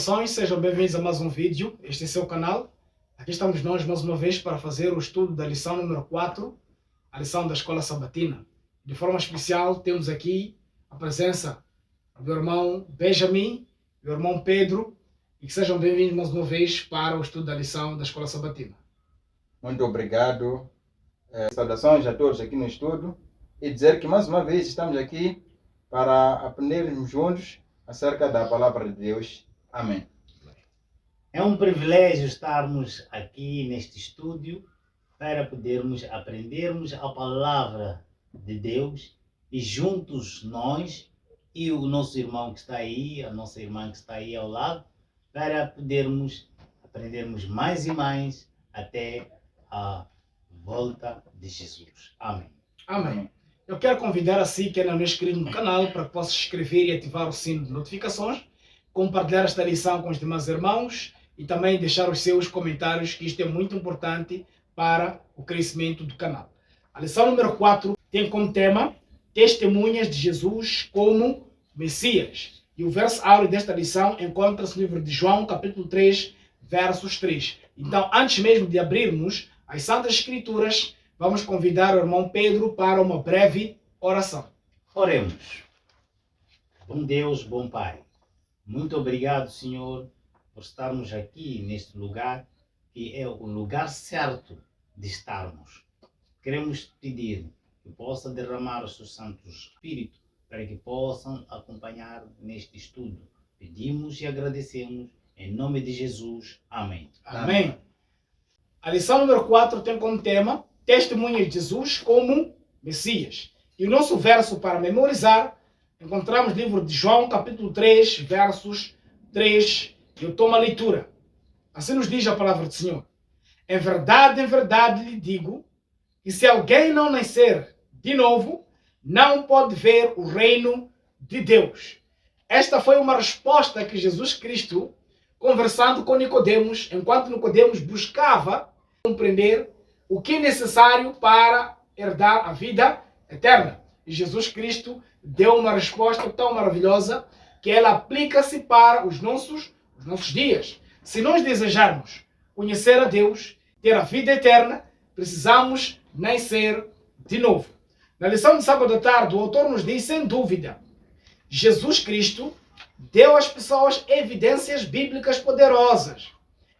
Saudações, sejam bem-vindos a mais um vídeo. Este é seu canal. Aqui estamos nós mais uma vez para fazer o estudo da lição número 4, a lição da Escola Sabatina. De forma especial, temos aqui a presença do irmão Benjamin, do irmão Pedro, e que sejam bem-vindos mais uma vez para o estudo da lição da Escola Sabatina. Muito obrigado. Saudações a todos aqui no estudo e dizer que mais uma vez estamos aqui para aprendermos juntos acerca da palavra de Deus. Amém. É um privilégio estarmos aqui neste estúdio para podermos aprendermos a palavra de Deus e juntos nós e o nosso irmão que está aí, a nossa irmã que está aí ao lado, para podermos aprendermos mais e mais até a volta de Jesus. Amém. Amém. Eu quero convidar a si que ainda não é inscrito no canal para que possa se inscrever e ativar o sino de notificações, compartilhar esta lição com os demais irmãos e também deixar os seus comentários, que isto é muito importante para o crescimento do canal. A lição número 4 tem como tema Testemunhas de Jesus como Messias. E o verso áureo desta lição encontra-se no livro de João, capítulo 3, versos 3. Então, antes mesmo de abrirmos as Santas Escrituras, vamos convidar o irmão Pedro para uma breve oração. Oremos. Bom Deus, bom Pai, muito obrigado, Senhor, por estarmos aqui neste lugar, que é o lugar certo de estarmos. Queremos pedir que possa derramar o seu Santo Espírito para que possam acompanhar neste estudo. Pedimos e agradecemos em nome de Jesus. Amém. Amém. A lição número 4 tem como tema Testemunhas de Jesus como Messias. E o nosso verso para memorizar encontramos no livro de João, capítulo 3, versos 3. Eu tomo a leitura. Assim nos diz a palavra do Senhor. Em verdade lhe digo, que se alguém não nascer de novo, não pode ver o reino de Deus. Esta foi uma resposta que Jesus Cristo, conversando com Nicodemos, enquanto Nicodemos buscava compreender o que é necessário para herdar a vida eterna. E Jesus Cristo deu uma resposta tão maravilhosa que ela aplica-se para os nossos dias. Se nós desejarmos conhecer a Deus, ter a vida eterna, precisamos nascer de novo. Na lição de sábado à tarde, o autor nos diz, sem dúvida, Jesus Cristo deu às pessoas evidências bíblicas poderosas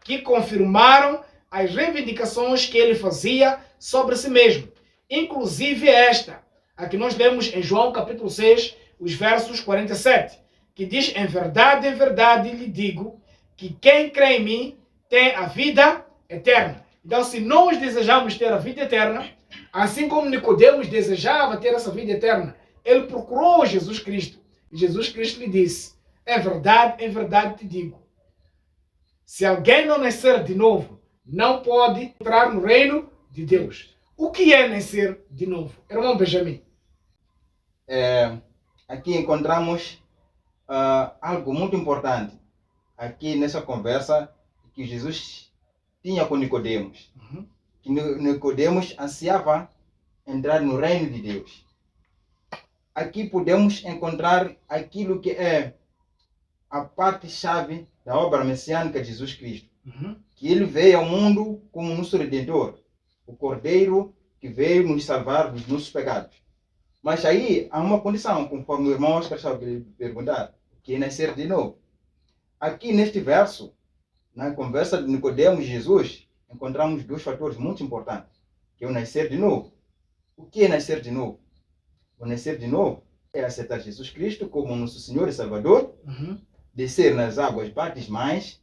que confirmaram as reivindicações que ele fazia sobre si mesmo. Inclusive esta, a que nós lemos em João capítulo 6, os versos 47, que diz, em verdade lhe digo, que quem crê em mim tem a vida eterna. Então, se nós desejamos ter a vida eterna, assim como Nicodemos desejava ter essa vida eterna, ele procurou Jesus Cristo. E Jesus Cristo lhe disse, em verdade te digo, se alguém não nascer de novo, não pode entrar no reino de Deus. O que é nascer de novo? Irmão Benjamin. Aqui encontramos algo muito importante aqui nessa conversa que Jesus tinha com Nicodemos. Que Nicodemos ansiava entrar no reino de Deus. Aqui podemos encontrar aquilo que é a parte-chave da obra messiânica de Jesus Cristo. Que ele veio ao mundo como nosso Redentor, o Cordeiro que veio nos salvar dos nossos pecados. Mas aí há uma condição, conforme o irmão Oscar estava a perguntar, que é nascer de novo. Aqui neste verso, na conversa de Nicodemos e Jesus, encontramos dois fatores muito importantes, que é o nascer de novo. O que é nascer de novo? O nascer de novo é aceitar Jesus Cristo como nosso Senhor e Salvador, descer nas águas batismais,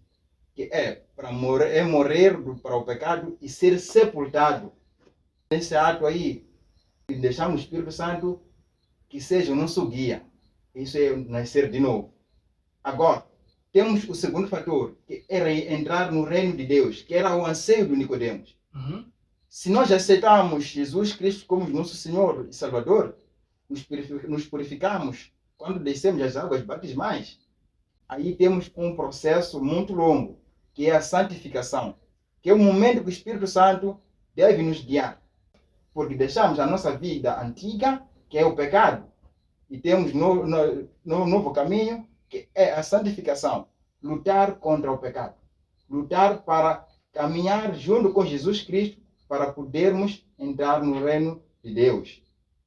que é para morrer para o pecado e ser sepultado. Nesse ato aí, deixamos o Espírito Santo que seja o nosso guia. Isso é nascer de novo. Agora, temos o segundo fator, que era entrar no reino de Deus, que era o anseio de Nicodemos. Se nós aceitamos Jesus Cristo como nosso Senhor e Salvador, nos purificamos quando descemos as águas batismais, aí temos um processo muito longo, que é a santificação, que é o momento que o Espírito Santo deve nos guiar, porque deixamos a nossa vida antiga, que é o pecado, e temos no novo caminho, que é a santificação. lutar contra o pecado. Lutar para caminhar junto com Jesus Cristo para podermos entrar no reino de Deus,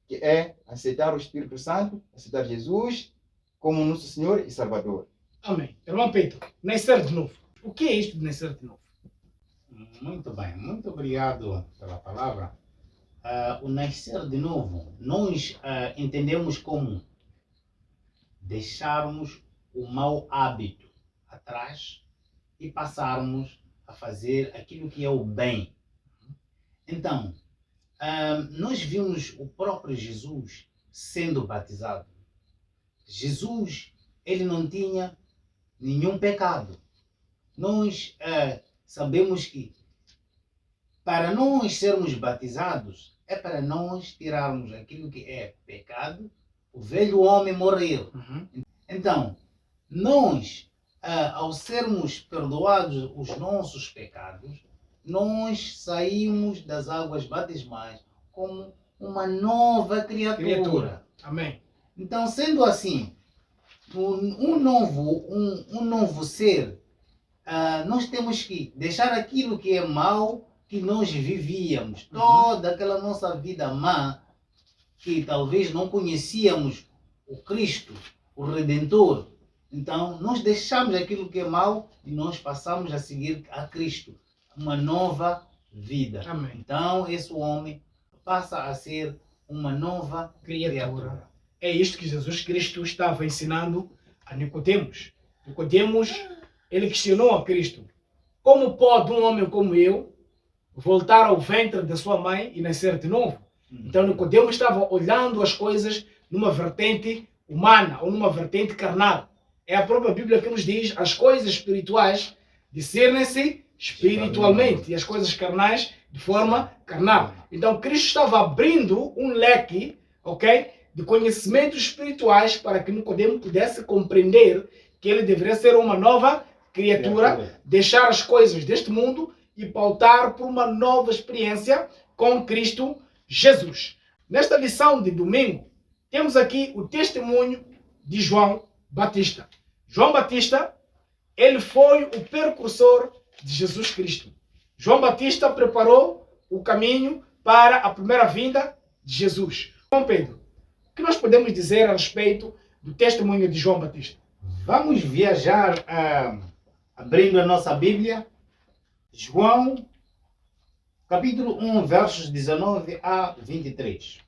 que é aceitar o Espírito Santo, aceitar Jesus como nosso Senhor e Salvador. Amém. Irmão Pedro, nascer de novo. O que é isto de nascer de novo? Muito bem, muito obrigado pela palavra. O nascer de novo, nós entendemos como deixarmos o mau hábito atrás e passarmos a fazer aquilo que é o bem. Então, nós vimos o próprio Jesus sendo batizado. Jesus, ele não tinha nenhum pecado. Nós sabemos que para nós sermos batizados é para nós tirarmos aquilo que é pecado, o velho homem morrer. Então, nós, ao sermos perdoados os nossos pecados, nós saímos das águas batismais como uma nova criatura. Amém. Então, sendo assim, um novo ser, nós temos que deixar aquilo que é mau que nós vivíamos. Toda aquela nossa vida má, que talvez não conhecíamos o Cristo, o Redentor. Então, nós deixamos aquilo que é mau e nós passamos a seguir a Cristo. Uma nova vida. Amém. Então, esse homem passa a ser uma nova criatura. É isto que Jesus Cristo estava ensinando a Nicodemos. Nicodemos, ele questionou a Cristo: como pode um homem como eu voltar ao ventre da sua mãe e nascer de novo? Então Nicodemos estava olhando as coisas numa vertente humana ou numa vertente carnal. É a própria Bíblia que nos diz: as coisas espirituais discernem-se espiritualmente e as coisas carnais de forma carnal. Então Cristo estava abrindo um leque, de conhecimentos espirituais para que Nicodemo pudesse compreender que ele deveria ser uma nova criatura, deixar as coisas deste mundo e pautar por uma nova experiência com Cristo Jesus. Nesta lição de domingo, temos aqui o testemunho de João Batista. João Batista, ele foi o precursor de Jesus Cristo. João Batista preparou o caminho para a primeira vinda de Jesus. João Pedro, o que nós podemos dizer a respeito do testemunho de João Batista? Vamos viajar abrindo a nossa Bíblia. João, capítulo 1, versos 19 a 23.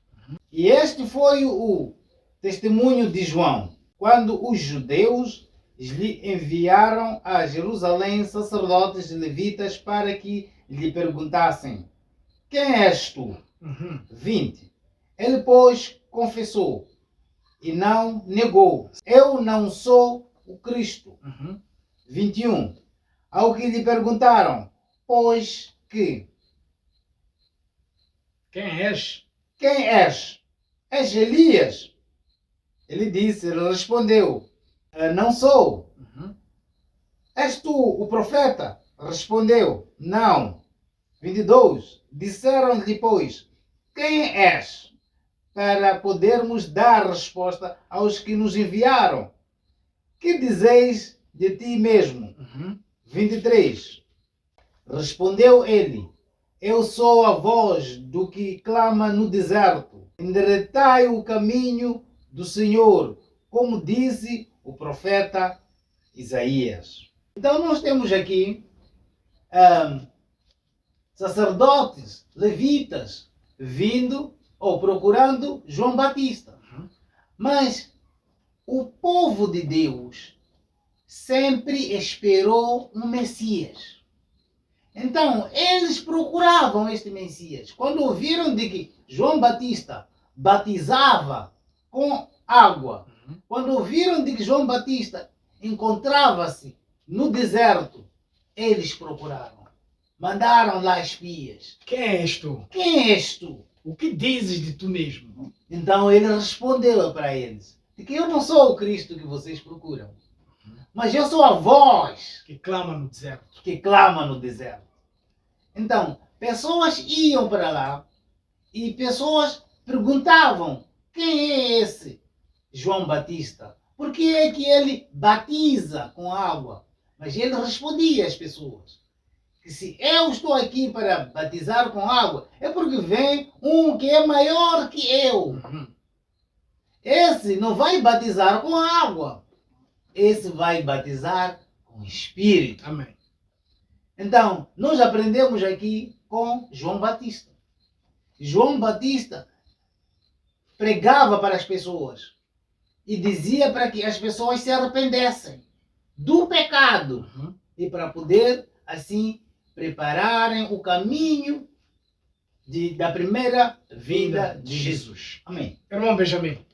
E este foi o testemunho de João, quando os judeus lhe enviaram a Jerusalém sacerdotes e levitas para que lhe perguntassem: quem és tu? 20. Ele, pois, confessou e não negou: eu não sou o Cristo. 21. Ao que lhe perguntaram: pois que? Quem és? Quem és? És Elias? Ele respondeu: não sou. És tu o profeta? Respondeu: não. 22. Disseram-lhe, pois: quem és? Para podermos dar resposta aos que nos enviaram. Que dizeis de ti mesmo? 23. Respondeu ele: eu sou a voz do que clama no deserto. Endireitai o caminho do Senhor, como disse o profeta Isaías. Então nós temos aqui sacerdotes, levitas, vindo ou procurando João Batista. Mas o povo de Deus sempre esperou um Messias. Então, eles procuravam este Messias. Quando ouviram de que João Batista batizava com água, quando ouviram de que João Batista encontrava-se no deserto, eles procuraram. Mandaram lá espias. Quem és tu? Quem és tu? O que dizes de tu mesmo? Então ele respondeu para eles: de que eu não sou o Cristo que vocês procuram, mas eu sou a voz Que clama no deserto. que clama no deserto. Então, pessoas iam para lá e pessoas perguntavam: quem é esse João Batista? Por que é que ele batiza com água? Mas ele respondia às pessoas que se eu estou aqui para batizar com água, é porque vem um que é maior que eu. Uhum. Esse não vai batizar com água. Esse vai batizar com Espírito. Amém. Então, nós aprendemos aqui com João Batista. João Batista pregava para as pessoas e dizia para que as pessoas se arrependessem do pecado Uhum. e para poder, assim, prepararem o caminho da primeira vinda de Jesus. Amém. Irmão Benjamin,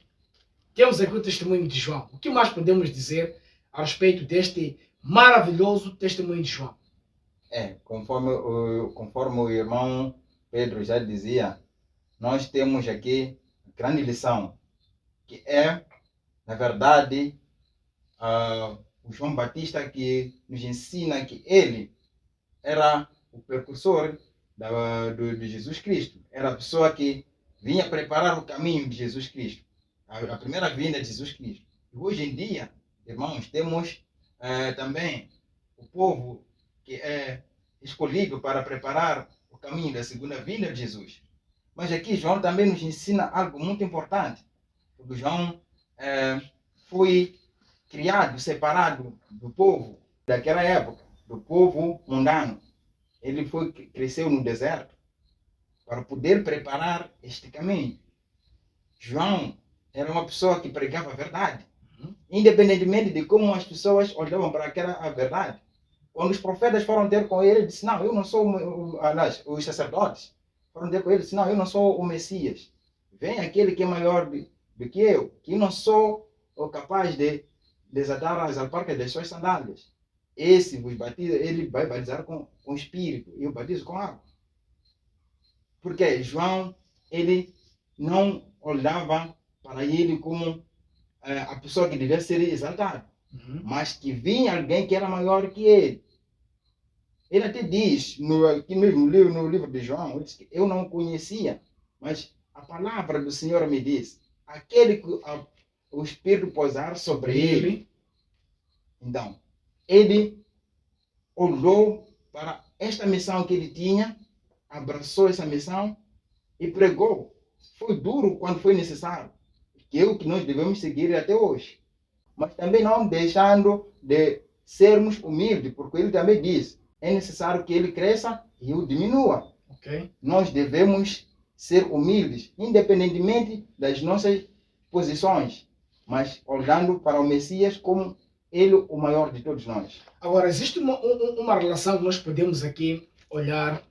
temos aqui o testemunho de João. O que mais podemos dizer a respeito deste maravilhoso testemunho de João? Conforme o irmão Pedro já dizia, nós temos aqui grande lição, que é, na verdade, o João Batista que nos ensina que ele era o precursor de Jesus Cristo. Era a pessoa que vinha preparar o caminho de Jesus Cristo, a primeira vinda de Jesus Cristo. E hoje em dia, irmãos, temos também o povo que é escolhido para preparar o caminho da segunda vinda de Jesus. Mas aqui João também nos ensina algo muito importante. Porque João foi criado, separado do povo daquela época, do povo mundano. Ele cresceu no deserto para poder preparar este caminho. João era uma pessoa que pregava a verdade, independentemente de como as pessoas olhavam para aquela verdade. Quando os profetas foram ter com ele, ele disse: não, eu não sou os sacerdotes foram ter com ele, disse: não, eu não sou o Messias. Vem aquele que é maior do que eu, que eu não sou capaz de desatar as alparcas das suas sandálias. Esse vos batiza, ele vai batizar com Espírito, e eu batizo com água. Porque João, ele não olhava para ele como a pessoa que devia ser exaltada, mas que vinha alguém que era maior que ele. Ele até diz, aqui mesmo no livro de João, ele diz que eu não conhecia, mas a palavra do Senhor me diz, aquele que o Espírito pousar sobre ele. Então, ele olhou para esta missão que ele tinha, abraçou essa missão e pregou. Foi duro quando foi necessário, que é o que nós devemos seguir até hoje. Mas também não deixando de sermos humildes, porque ele também diz, é necessário que ele cresça e eu diminua. Okay. Nós devemos ser humildes, independentemente das nossas posições, mas olhando para o Messias como ele, o maior de todos nós. Agora, existe uma relação que nós podemos aqui olhar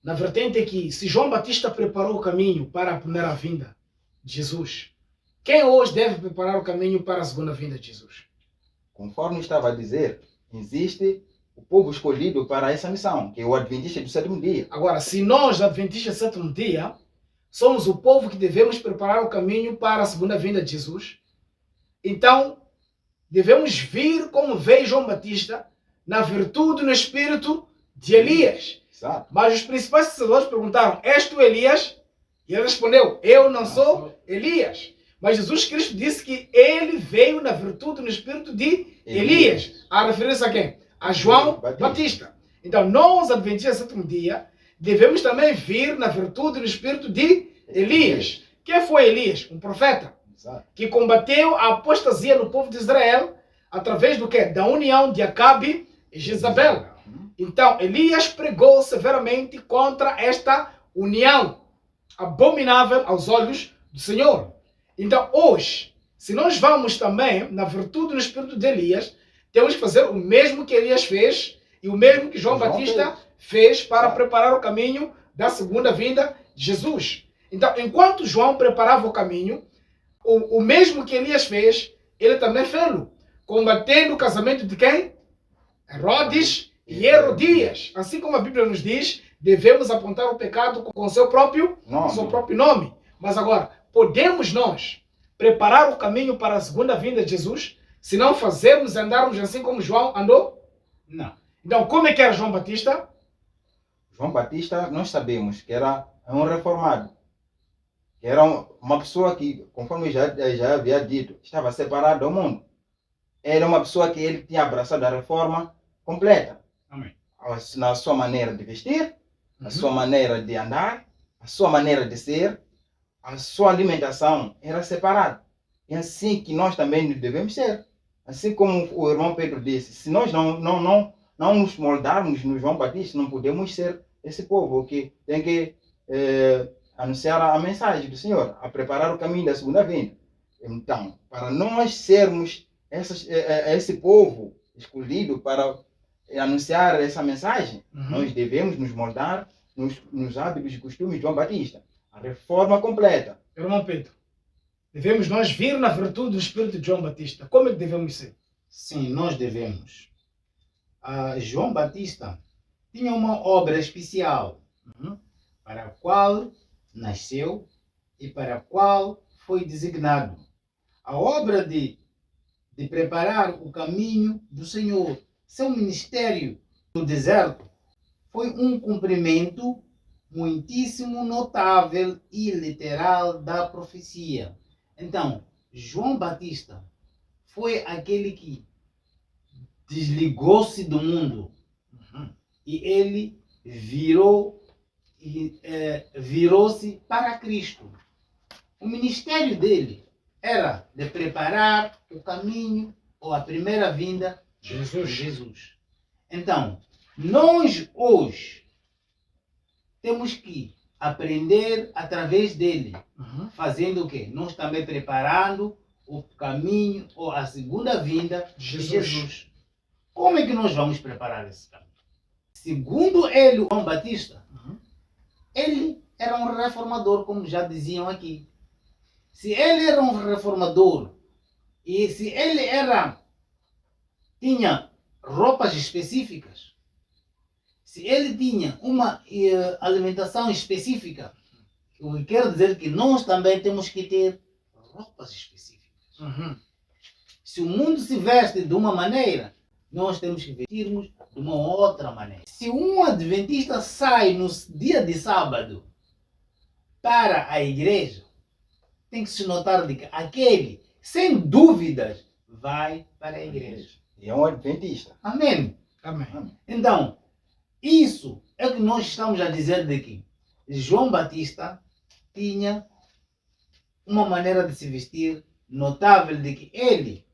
na vertente que, se João Batista preparou o caminho para a primeira vinda de Jesus, quem hoje deve preparar o caminho para a segunda vinda de Jesus? Conforme estava a dizer, existe o povo escolhido para essa missão, que é o Adventista do sétimo dia. Agora, se nós, Adventistas do sétimo dia, somos o povo que devemos preparar o caminho para a segunda vinda de Jesus, então devemos vir como veio João Batista, na virtude e no espírito de Elias. Exato. Mas os principais sacerdotes perguntaram: és tu Elias? E ele respondeu: eu não sou Elias. Mas Jesus Cristo disse que ele veio na virtude e no espírito de Elias. A referência a quem? A João Batista. Então, nós, Adventistas do sétimo dia, devemos também vir na virtude e no espírito de Elias. Quem foi Elias? Um profeta. Exato. Que combateu a apostasia no povo de Israel através do quê? Da união de Acabe e Jezabel. Então, Elias pregou severamente contra esta união abominável aos olhos do Senhor. Então, hoje, se nós vamos também na virtude e no espírito de Elias, temos que fazer o mesmo que Elias fez e o mesmo que João Batista fez para preparar o caminho da segunda vinda de Jesus. Então, enquanto João preparava o caminho, o mesmo que Elias fez, ele também fez, combatendo o casamento de quem? Herodes e Herodias. Assim como a Bíblia nos diz, devemos apontar o pecado com seu próprio nome. Mas agora, podemos nós preparar o caminho para a segunda vinda de Jesus, se não fazermos e andarmos assim como João andou? Não. Então, como é que era João Batista? João Batista, nós sabemos que era um reformado. Era uma pessoa que, conforme já havia dito, estava separado do mundo. era uma pessoa que ele tinha abraçado a reforma completa. Amém. Na sua maneira de vestir, a Uhum. sua maneira de andar, a sua maneira de ser, a sua alimentação era separada. É assim que nós também devemos ser. Assim como o irmão Pedro disse, se nós não nos moldarmos no João Batista, não podemos ser esse povo que tem que anunciar a mensagem do Senhor, a preparar o caminho da segunda vinda. Então, para nós sermos esse povo escolhido para anunciar essa mensagem, nós devemos nos moldar nos hábitos e costumes de João Batista. A reforma completa. Irmão Pedro, devemos nós vir na virtude do Espírito de João Batista. Como é que devemos ser? Sim, nós devemos. João Batista tinha uma obra especial para a qual nasceu e para a qual foi designado. A obra de preparar o caminho do Senhor. Seu ministério no deserto foi um cumprimento muitíssimo notável e literal da profecia. Então, João Batista foi aquele que desligou-se do mundo e ele virou-se para Cristo. O ministério dele era de preparar o caminho ou a primeira vinda de Jesus. Então, nós hoje temos que aprender através dele. Fazendo o quê? Nós também preparando o caminho ou a segunda vinda de Jesus. Como é que nós vamos preparar esse caminho? Segundo ele, João Batista, ele era um reformador, como já diziam aqui. Se ele era um reformador e se ele tinha roupas específicas, se ele tinha uma alimentação específica, o que quer dizer que nós também temos que ter roupas específicas. Se o mundo se veste de uma maneira, nós temos que vestirmos de uma outra maneira. Se um adventista sai no dia de sábado para a igreja, tem que se notar de que aquele, sem dúvidas, vai para a igreja. E é um adventista. Amém. Amém. Então, isso é o que nós estamos a dizer de que João Batista tinha uma maneira de se vestir notável de que ele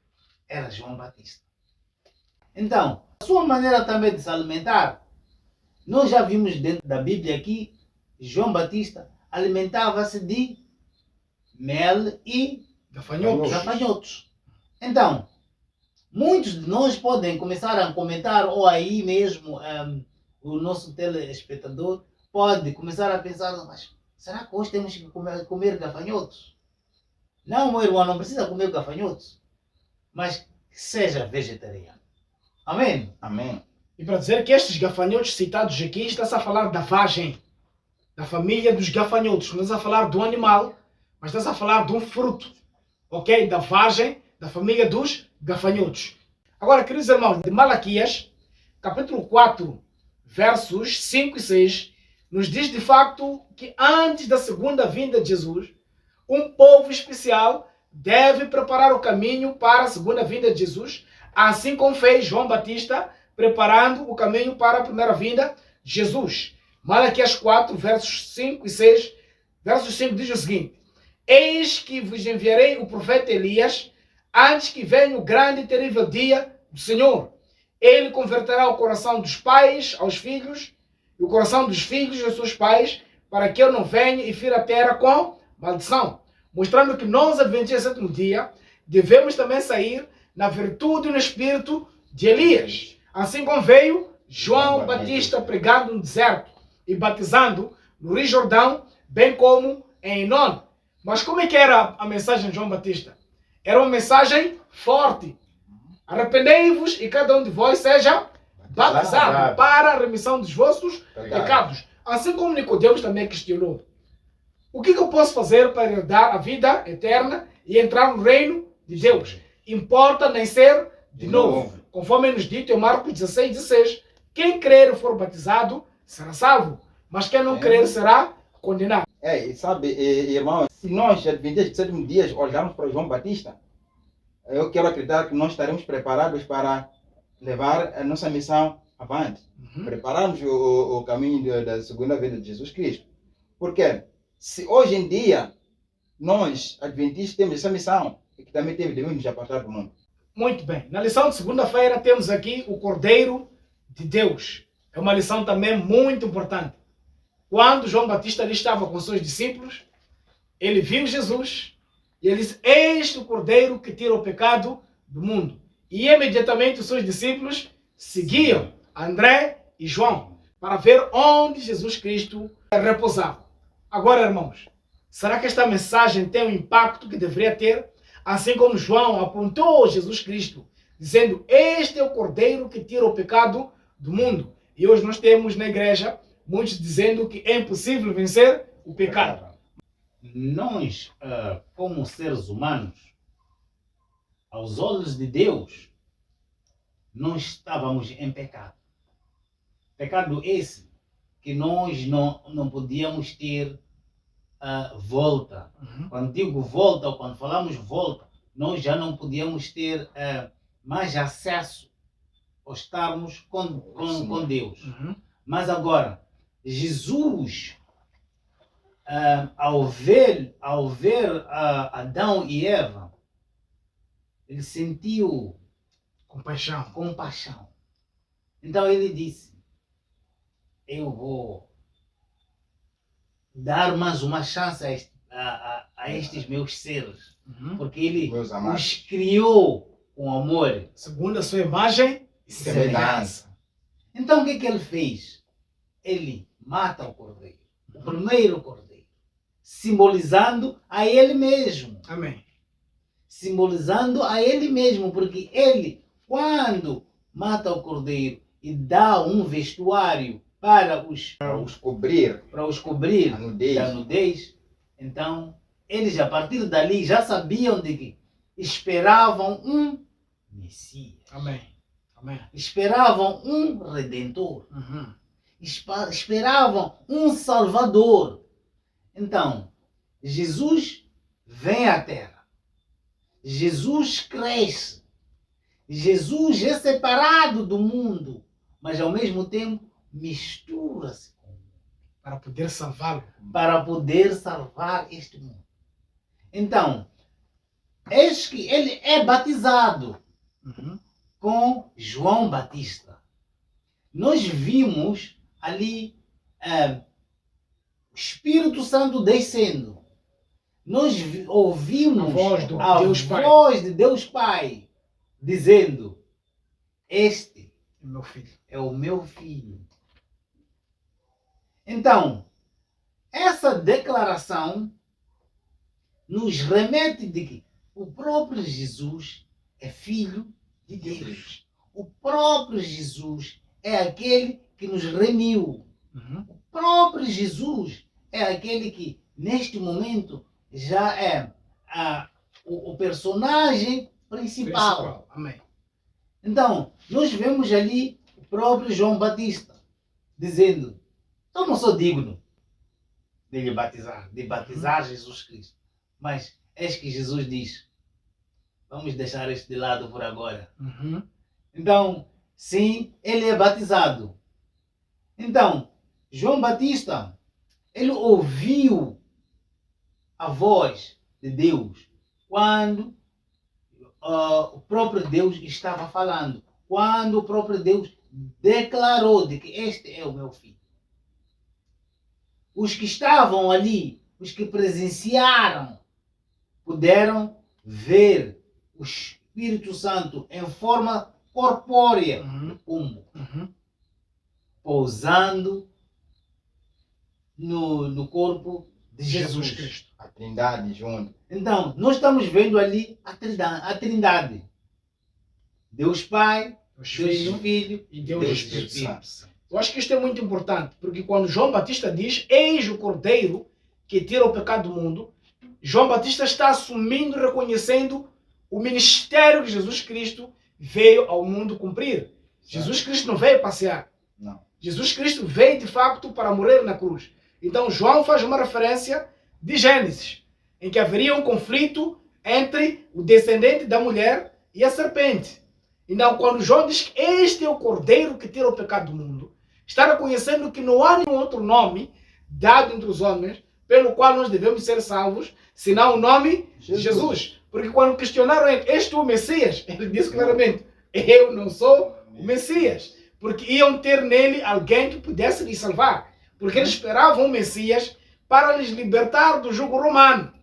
era João Batista. Então, a sua maneira também de se alimentar, nós já vimos dentro da Bíblia que João Batista alimentava-se de mel e gafanhotos. Então, muitos de nós podem começar a comentar, ou aí mesmo o nosso telespectador pode começar a pensar, mas será que hoje temos que comer gafanhotos? Não, meu irmão, não precisa comer gafanhotos, mas que seja vegetariano. Amém? Amém. E para dizer que estes gafanhotos citados aqui, está-se a falar da vagem, da família dos gafanhotos. Não está a falar do animal, mas está a falar de um fruto, ok? Da vagem, da família dos gafanhotos. Agora, queridos irmãos, de Malaquias, capítulo 4, versos 5 e 6, nos diz de facto que antes da segunda vinda de Jesus, um povo especial deve preparar o caminho para a segunda vinda de Jesus, assim como fez João Batista, preparando o caminho para a primeira vinda de Jesus. Malaquias 4, versos 5 e 6, versos 5 diz o seguinte: Eis que vos enviarei o profeta Elias, antes que venha o grande e terrível dia do Senhor. Ele converterá o coração dos pais aos filhos, e o coração dos filhos aos seus pais, para que eu não venha e fira a terra com maldição. Mostrando que nós, adventistas do sétimo dia, devemos também sair na virtude e no espírito de Elias. Assim como veio João Batista pregando no deserto e batizando no Rio Jordão, bem como em Enon. Mas como é que era a mensagem de João Batista? Era uma mensagem forte. Arrependei-vos e cada um de vós seja batizado para a remissão dos vossos pecados. Assim como Nicodemos também questionou: o que eu posso fazer para herdar a vida eterna e entrar no reino de Deus? Importa nascer de novo. Conforme nos dito em Marcos 16, 16. Quem crer e for batizado será salvo, mas quem não crer será condenado. Sabe, irmão, se nós, adventistas do sétimo dia, olharmos para João Batista, eu quero acreditar que nós estaremos preparados para levar a nossa missão avante. Prepararmos o caminho da segunda vinda de Jesus Cristo. Porque se hoje em dia nós, adventistas, temos essa missão, e que também devemos nos apartar do mundo. Muito bem. Na lição de segunda-feira temos aqui o Cordeiro de Deus. É uma lição também muito importante. Quando João Batista ali estava com seus discípulos, ele viu Jesus e ele disse: "Este o Cordeiro que tira o pecado do mundo." E imediatamente os seus discípulos seguiam André e João para ver onde Jesus Cristo repousava. Agora, irmãos, será que esta mensagem tem o impacto que deveria ter? Assim como João apontou Jesus Cristo, dizendo: "Este é o Cordeiro que tira o pecado do mundo." E hoje nós temos na igreja muitos dizendo que é impossível vencer o pecado. Nós, como seres humanos, aos olhos de Deus, nós estávamos em pecado. Pecado esse que nós não podíamos ter volta. Quando digo volta, ou quando falamos volta, nós já não podíamos ter mais acesso a estarmos com Deus. Mas agora, Jesus, ao ver Adão e Eva, ele sentiu compaixão. Então ele disse: "Eu vou dar mais uma chance a estes meus seres." Porque ele os criou com amor. Segundo a sua imagem e semelhança. Então o que ele fez? Ele mata o cordeiro, o primeiro cordeiro, simbolizando a ele mesmo. Amém. Simbolizando a ele mesmo, porque ele, quando mata o cordeiro e dá um vestuário para os cobrir a nudez. da nudez, então eles, a partir dali, já sabiam de que esperavam um Messias. Amém. Amém. Esperavam um Redentor. Esperavam um Salvador. Então, Jesus vem à Terra. Jesus cresce. Jesus é separado do mundo, mas ao mesmo tempo mistura-se com o mundo. Para poder salvá-lo. Para poder salvar este mundo. Então, eis que ele é batizado com João Batista. Nós vimos ali o Espírito Santo descendo. Nós ouvimos a voz de Deus Pai dizendo: "Este é o meu filho." Então, essa declaração nos remete de que o próprio Jesus é filho de Deus. O próprio Jesus é aquele que nos remiu. O próprio Jesus é aquele que, neste momento, já é o personagem principal. Amém. Então, nós vemos ali o próprio João Batista dizendo: "Eu não sou digno de lhe batizar, de batizar Jesus Cristo." Mas eis que Jesus diz: "Vamos deixar este de lado por agora." Então, sim, ele é batizado. Então, João Batista, ele ouviu a voz de Deus quando o próprio Deus estava falando. Quando o próprio Deus declarou de que este é o meu filho. Os que estavam ali, os que presenciaram, puderam ver o Espírito Santo em forma corpórea, como pousando no corpo de Jesus Cristo. A Trindade junto. Então, nós estamos vendo ali a Trindade. Deus Pai, Deus Filho e Deus Espírito Santo. Eu acho que isto é muito importante, porque quando João Batista diz: "Eis o Cordeiro que tira o pecado do mundo", João Batista está assumindo e reconhecendo o ministério que Jesus Cristo veio ao mundo cumprir. Jesus Cristo não veio passear. Não. Jesus Cristo veio de facto para morrer na cruz. Então João faz uma referência de Gênesis, em que haveria um conflito entre o descendente da mulher e a serpente. Então, quando João diz que este é o Cordeiro que tira o pecado do mundo, está reconhecendo que não há nenhum outro nome dado entre os homens pelo qual nós devemos ser salvos, senão o nome de Jesus. Porque quando questionaram ele, este é o Messias? Ele disse claramente, eu não sou o Messias. Porque iam ter nele alguém que pudesse lhes salvar. Porque eles esperavam o Messias para lhes libertar do jugo romano.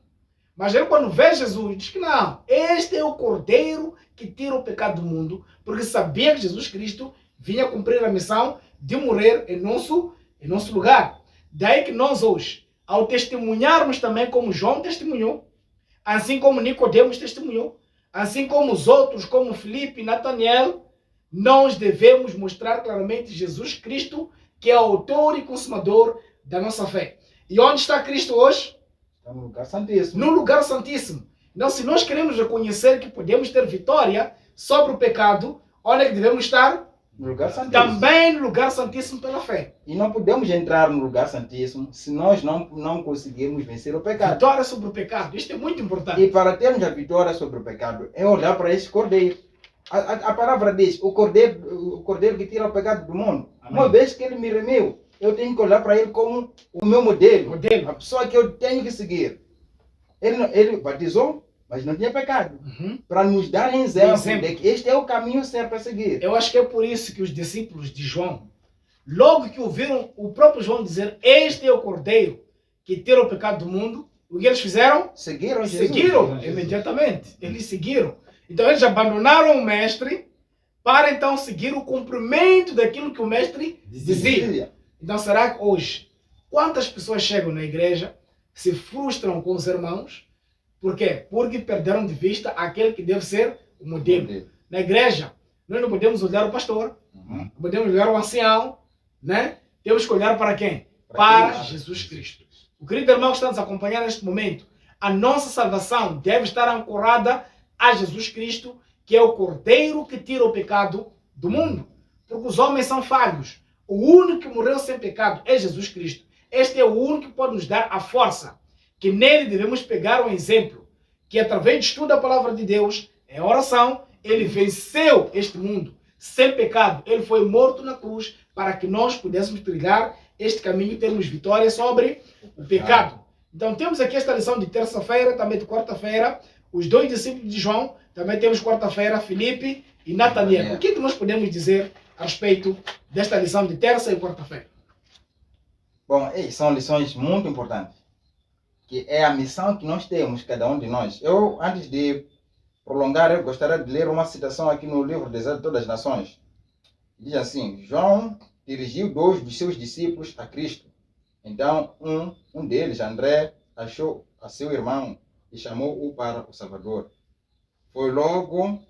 Mas ele, quando vê Jesus, diz que não, este é o Cordeiro que tira o pecado do mundo, porque sabia que Jesus Cristo vinha cumprir a missão de morrer em nosso lugar. Daí que nós hoje, ao testemunharmos também como João testemunhou, assim como Nicodemos testemunhou, assim como os outros, como Filipe e Nataniel, nós devemos mostrar claramente Jesus Cristo, que é o autor e consumador da nossa fé. E onde está Cristo hoje? Está no lugar santíssimo. No lugar santíssimo. Então, se nós queremos reconhecer que podemos ter vitória sobre o pecado, onde é que devemos estar? No lugar santíssimo. Também no lugar santíssimo pela fé. E não podemos entrar no lugar santíssimo se nós não conseguirmos vencer o pecado. Vitória sobre o pecado. Isto é muito importante. E para termos a vitória sobre o pecado, é olhar para esse Cordeiro. A palavra diz, o cordeiro que tira o pecado do mundo. Amém. Uma vez que ele me remeu, eu tenho que olhar para ele como o meu modelo. A pessoa que eu tenho que seguir. Ele batizou, mas não tinha pecado. Para nos dar exemplo de que este é o caminho certo a seguir. Eu acho que é por isso que os discípulos de João, logo que ouviram o próprio João dizer, este é o Cordeiro que tira o pecado do mundo, o que eles fizeram? Seguiram Jesus. Seguiram imediatamente. Eles seguiram. Então eles abandonaram o mestre para então seguir o cumprimento daquilo que o mestre dizia. Então será que hoje, quantas pessoas chegam na igreja, se frustram com os irmãos? Por quê? Porque perderam de vista aquele que deve ser o modelo. Na igreja, nós não podemos olhar o pastor, não podemos olhar o ancião, né? Temos que olhar para quem? Para Jesus Cristo. O querido irmão que está nos acompanhando neste momento, a nossa salvação deve estar ancorada a Jesus Cristo, que é o Cordeiro que tira o pecado do mundo. Porque os homens são falhos. O único que morreu sem pecado é Jesus Cristo. Este é o único que pode nos dar a força, que nele devemos pegar um exemplo, que através de estudo da palavra de Deus, é oração, ele venceu este mundo sem pecado. Ele foi morto na cruz para que nós pudéssemos trilhar este caminho e termos vitória sobre o pecado. Então temos aqui esta lição de terça-feira, também de quarta-feira, os dois discípulos de João, também temos quarta-feira, Filipe e Nataniel. O que nós podemos dizer a respeito desta lição de terça e quarta-feira? Bom, são lições muito importantes, que é a missão que nós temos, cada um de nós. Eu, antes de prolongar, eu gostaria de ler uma citação aqui no livro Desejo de Todas as Nações. Diz assim, João dirigiu 2 dos seus discípulos a Cristo. Então, um deles, André, achou a seu irmão e chamou-o para o Salvador. Foi logo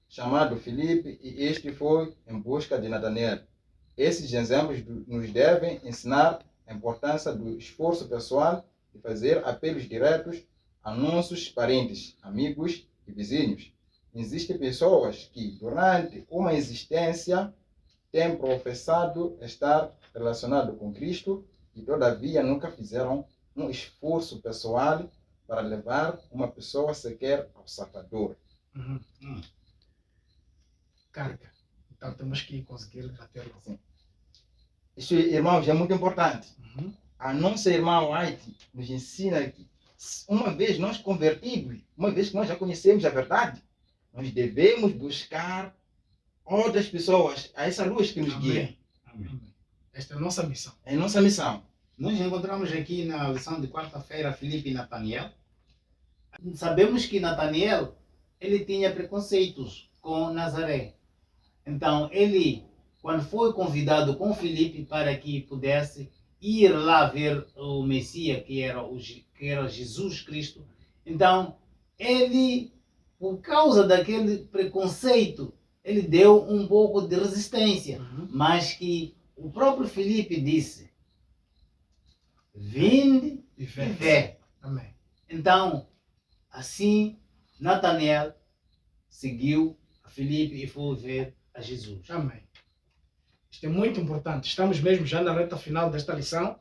chamado Filipe e este foi em busca de Nataniel. Esses exemplos nos devem ensinar a importância do esforço pessoal de fazer apelos diretos a nossos parentes, amigos e vizinhos. Existem pessoas que, durante uma existência, têm professado estar relacionado com Cristo e, todavia, nunca fizeram um esforço pessoal para levar uma pessoa sequer ao Salvador. Carga. Então temos que conseguir bater assim. Isso, irmãos, é muito importante. A nossa irmã White nos ensina que, uma vez nós convertidos, uma vez que nós já conhecemos a verdade, nós devemos buscar outras pessoas a essa luz que nos guia. Amém. Esta é a nossa missão. É a nossa missão. Nós encontramos aqui na lição de quarta-feira Filipe e Nataniel. Sabemos que Nataniel, ele tinha preconceitos com Nazaré. Então, ele, quando foi convidado com Filipe para que pudesse ir lá ver o Messias, que era Jesus Cristo, então, ele, por causa daquele preconceito, ele deu um pouco de resistência, mas que o próprio Filipe disse, vinde e vê. Amém. Então, assim, Nataniel seguiu a Filipe e foi ver a Jesus. Amém. Isto é muito importante. Estamos mesmo já na reta final desta lição.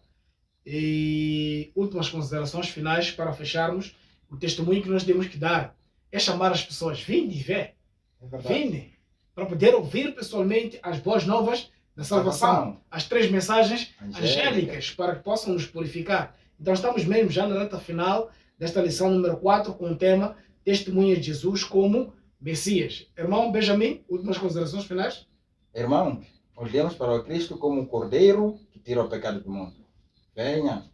E últimas considerações finais para fecharmos o testemunho que nós temos que dar. é chamar as pessoas, vinde e vê, É verdade. vinde, para poder ouvir pessoalmente as boas novas da salvação, as 3 mensagens angélicas, para que possam nos purificar. Então estamos mesmo já na reta final desta lição número 4 com o tema Testemunha de Jesus como Messias. Irmão Benjamin, últimas considerações finais? Irmãos, olhemos para o Cristo como o Cordeiro que tira o pecado do mundo. Venha,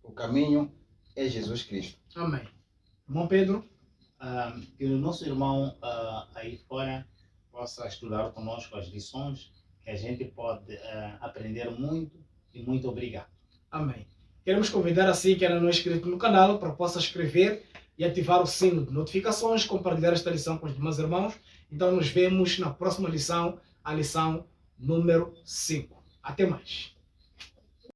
o caminho é Jesus Cristo. Amém. Irmão Pedro? Que o nosso irmão aí fora possa estudar conosco as lições, que a gente pode aprender muito, e muito obrigado. Amém. Queremos convidar assim que ainda não é inscrito no canal para que possa inscrever e ativar o sino de notificações, compartilhar esta lição com os demais irmãos. Então nos vemos na próxima lição, a lição número 5. Até mais.